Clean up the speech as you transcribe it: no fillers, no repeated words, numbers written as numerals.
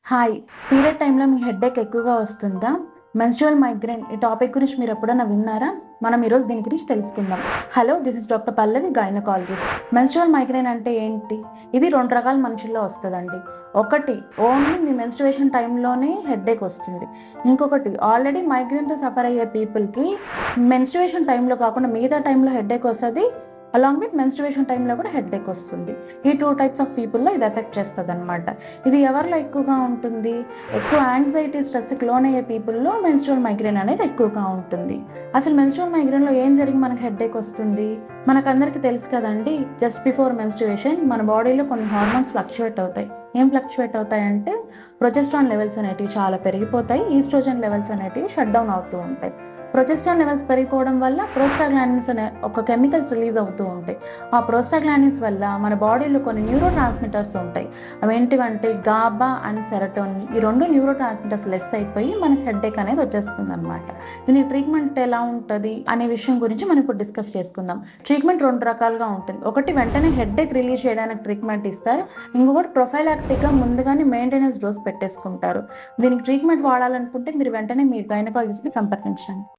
Hi. Period టైంలో మీ headache ఎక్కువగా వస్తుందా? మెన్స్ట్రువల్ మైగ్రేన్ ఈ టాపిక్ గురించి మీరు ఎప్పుడైనా విన్నారా? మనం ఈరోజు దీని గురించి తెలుసుకుందాం. Hello, this is doctor Pallavi, gynaecologist. Menstrual migraine అంటే ఏంటి? ఇది 2 రకాల మనుషుల్లో వస్తదండి. ఒకటి, ఓన్లీ మీ మెన్స్ట్రుయేషన్ టైంలోనే హెడ్‌ఏక్ వస్తుంది. ఇంకొకటి, ఆల్రెడీ మైగ్రేన్‌తో సఫర్ అయ్యే పీపుల్‌కి మెన్స్ట్రుయేషన్ టైంలో కాకుండా మిగతా టైంలో హెడ్‌ఏక్ వస్తది. అలాంగ్ విత్ మెన్స్ట్రుయేషన్ టైంలో కూడా హెడ్‌ఏక్ వస్తుంది. ఈ 2 టైప్స్ ఆఫ్ పీపుల్‌లో ఇది ఎఫెక్ట్ చేస్తదనమాట. ఇది ఎవరిలో ఎక్కువగా ఉంటుంది? ఎక్కువ యాంగ్జైటీ, స్ట్రెస్‌కి లోనయ్యే పీపుల్‌లో మెన్స్ట్రువల్ మైగ్రేన్ అనేది ఎక్కువగా ఉంటుంది. అసలు మెన్స్ట్రువల్ మైగ్రేన్‌లో ఏం జరిగి మనకు హెడ్‌ఏక్ వస్తుంది? మనకందరికీ తెలుసు కదండీ! జస్ట్ బిఫోర్ మెన్స్ట్రుయేషన్ మన బాడీలో కొన్ని హార్మోన్స్ ఫ్లక్చుయేట్ అవుతాయి. ఏం ఫ్లక్చుయేట్ అవుతాయంటే ప్రొజెస్ట్రాన్ లెవెల్స్ అనేటివి చాలా పెరిగిపోతాయి. ఈస్ట్రోజన్ లెవెల్స్ అనేటివి షట్ డౌన్ అవుతూ ఉంటాయి. ప్రొజెస్ట్రాన్ లెవెల్స్ పెరిగిపోవడం వల్ల ప్రోస్టాగ్లాండిన్స్ అనే ఒక కెమికల్స్ రిలీజ్ అవుతూ ఉంటాయి. ఆ ప్రోస్టాగ్లాండిన్స్ వల్ల మన బాడీలో కొన్ని న్యూరో ట్రాన్స్మిటర్స్ ఉంటాయి. అవేంటివంటే గాబా అండ్ సెరటోనిన్. ఈ 2 న్యూరో ట్రాన్స్మిటర్స్ లెస్ అయిపోయి మనకి హెడ్‌ఏక్ అనేది వచ్చేస్తుందనమాట. దీని ట్రీట్మెంట్ ఎలా ఉంటది అనే విషయం గురించి మనం ఇప్పుడు డిస్కస్ చేసుకుందాం. ట్రీట్మెంట్ 2 రకాలుగా ఉంటుంది. ఒకటి, వెంటనే హెడ్‌ఏక్ రిలీజ్ చేయడానికి ట్రీట్మెంట్ ఇస్తారు. ఇంకొకటి, ప్రొఫైలాక్టిక్‌గా ముందుగానే మెయింటెనెన్స్ డోస్ పెట్టేసుకుంటారు. దీనికి ట్రీట్మెంట్ వాడాలనుకుంటే మీరు వెంటనే మీ గైనకాలజిస్ట్‌ని సంప్రదించండి.